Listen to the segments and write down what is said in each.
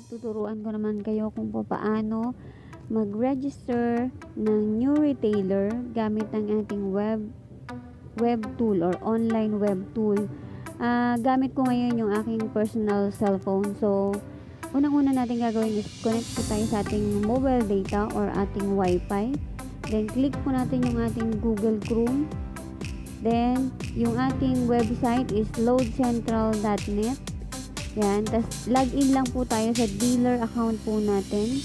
tuturuan ko naman kayo kung paano mag-register ng new retailer gamit ang ating web tool or online web tool. Gamit ko ngayon yung aking personal cellphone. So, unang-una natin gagawin is connect po tayo sa ating mobile data or ating wifi. Then, click po natin yung ating Google Chrome. Then, yung ating website is loadcentral.net. Yan. Tapos, login lang po tayo sa dealer account po natin.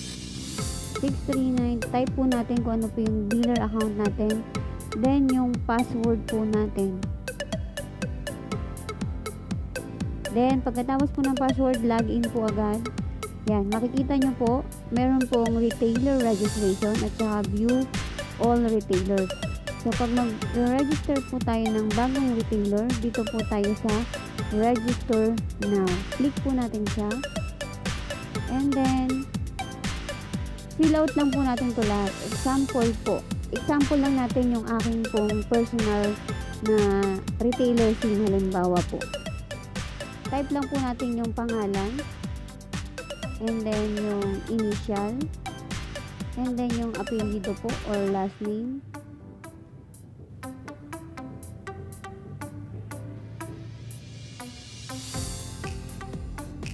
639. Type po natin kung ano po yung dealer account natin. Then, yung password po natin. Then, pagkatapos po ng password, login po agad. Yan. Makikita nyo po, meron pong retailer registration at saka view all retailers. So, pag mag-register po tayo ng bagong retailer, dito po tayo sa register now. Click po natin siya. And then, fill out lang po natin to lahat. Example po. Example lang natin yung aking pong personal na retailer SIM halimbawa po. Type lang po natin yung pangalan. And then, yung initial. And then, yung apelyido po or last name.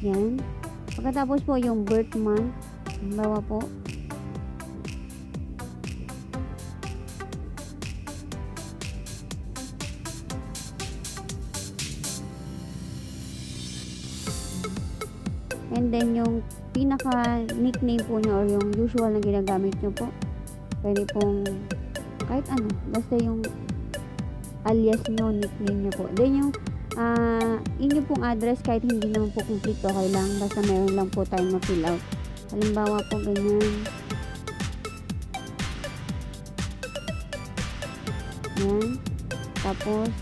Yan. Pagkatapos po yung birth month, halimbawa po. And then yung pinaka nickname po nyo or yung usual na ginagamit nyo po. Pwede pong kahit ano, basta yung alias nyo, nickname nyo po. Then yung inyo pong address kahit hindi naman po complete, okay lang, basta meron lang po tayong ma-fill out. Halimbawa po ganyan. Yan. Tapos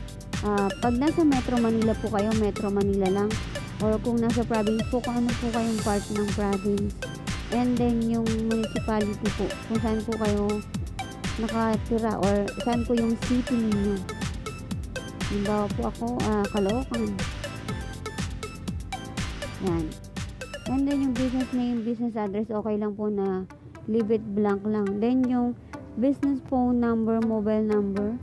pag nasa Metro Manila po kayo, Metro Manila lang, or kung nasa province po, kung ano po kayong part ng province. And then yung municipality po, kung saan po kayo nakatira or saan po yung city ninyo. Halimbawa po ako, Caloocan. Yan. And then yung business name, business address, okay lang po na leave it blank lang. Then yung business phone number, mobile number,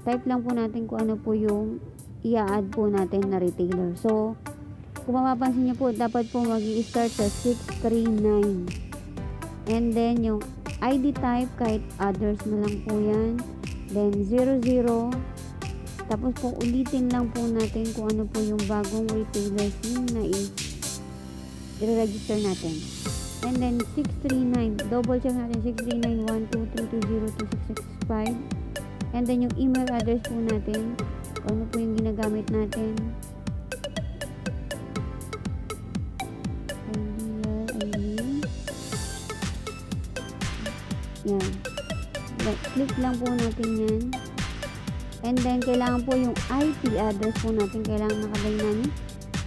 type lang po natin kung ano po yung i-add po natin na retailer. So, kung mapapansin nyo po, dapat po mag-i-start sa 639. And then yung ID type, kahit others na lang po yan. Then 00. Tapos po ulitin lang po natin kung ano po yung bagong retailer SIM na i-register natin. And then 639, double check natin 639-12320-2665. And then yung email address po natin, kung ano po yung ginagamit natin. Yan. Click lang po natin yan. And then, kailangan po yung IP address po natin, kailangan nakadynamic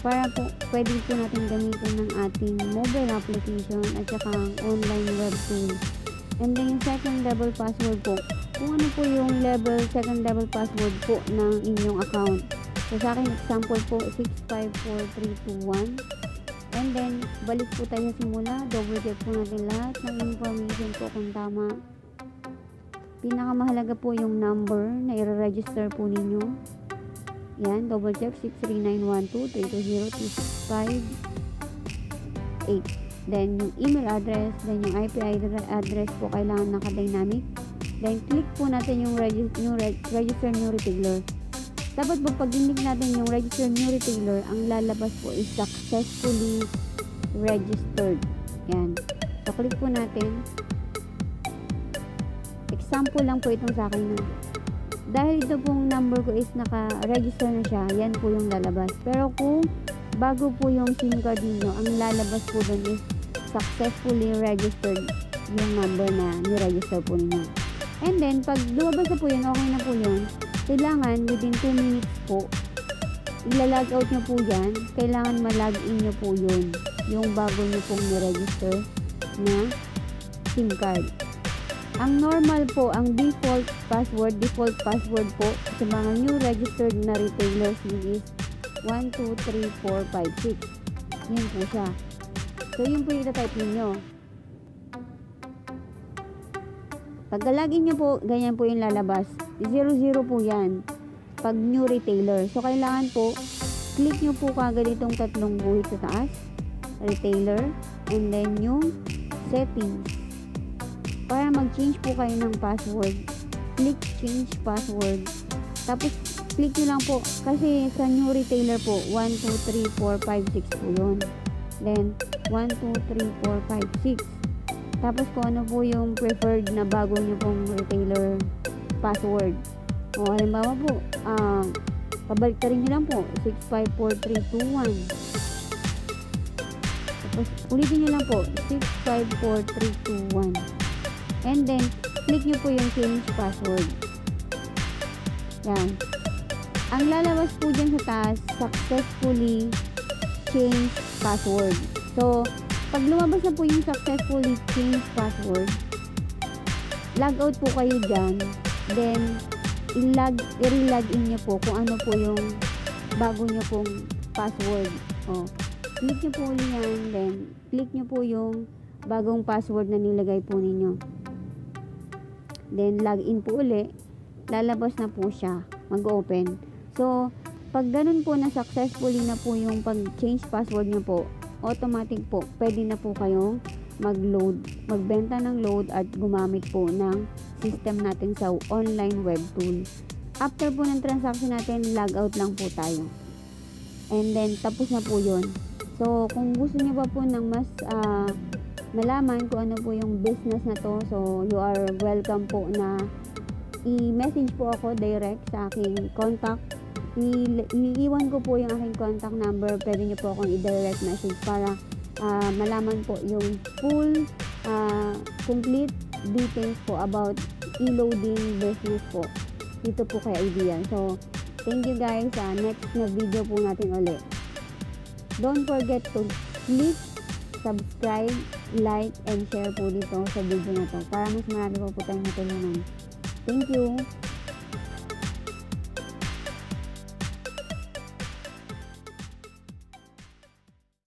para po, pwede po natin gamitin ng ating mobile application at saka ang online web tool. And then, yung second level password po, kung ano po yung second level password po ng inyong account. So, sa akin, example po, 654321. And then, balik po tayo sa simula, double check po natin lahat ng information po kung tama. Pinakamahalaga po yung number na i-register po ninyo. Yan, double check 63912320265. Then yung email address, then yung IP address po kailangan naka-dynamic. Then click po natin yung register new retailer. Dapat pag pag-click natin yung register new retailer, ang lalabas po is successfully registered. Yan. So click po natin. Example lang po itong sa akin na. Dahil ito pong number ko is naka-register na siya, yan po yung lalabas. Pero kung bago po yung SIM card niyo, ang lalabas po dun is successfully registered yung number na ni-register po ninyo. And then, pag lumabas na po yun, okay na po yun, kailangan within 2 minutes po, ila-log out nyo po yan, kailangan ma-log in nyo po yun, yung bago nyo pong ni-register na SIM card. Ang normal po, ang default password po sa mga new registered na retailers is 1, 2, 3, 4, 5, 6. Yan po siya. So, yun po yung itatype ninyo. Pagka-login nyo po, ganyan po yung lalabas. 00 po yan. Pag new retailer. So, kailangan po, click nyo po kagad itong tatlong guhit sa taas. Retailer. And then yung settings. Para mag-change po kayo ng password. Click change password. Tapos, click nyo lang po. Kasi sa new retailer po, 1, 2, 3, 4, 5, 6 po yun. Then, 1, 2, 3, 4, 5, 6. Tapos, kung ano po yung preferred na bago nyo pong retailer password. O, halimbawa po, pabaliktarin nyo lang po, 654321. Tapos, ulitin nyo lang po, 654321. And then, click nyo po yung change password. Yan. Ang lalabas po dyan sa taas, successfully change password. So, pag lumabas na po yung successfully change password, log out po kayo dyan. Then, i-log in nyo po kung ano po yung bago nyo pong password. O, click nyo po ulit yan. Then, click nyo po yung bagong password na nilagay po ninyo. Then, log in po ulit. Lalabas na po siya. Mag-open. So, pag ganun po na successfully na po yung pag-change password nyo po, automatic po, pwede na po kayong mag-load, magbenta ng load at gumamit po ng system natin sa online web tool. After po ng transaction natin, log out lang po tayo. And then, tapos na po yun. So, kung gusto niyo pa po ng mas malaman kung ano po yung business na to, so you are welcome po na i-message po ako direct sa aking contact. Iiwan ko po yung aking contact number. Pwede nyo po akong i-direct message para malaman po yung full complete details po about e-loading business po dito po kay Ideal. So, thank you guys. Next na video po natin ulit. Don't forget to click, subscribe, like, and share po dito sa video na to para mas marami po tayong matulungan. Thank you.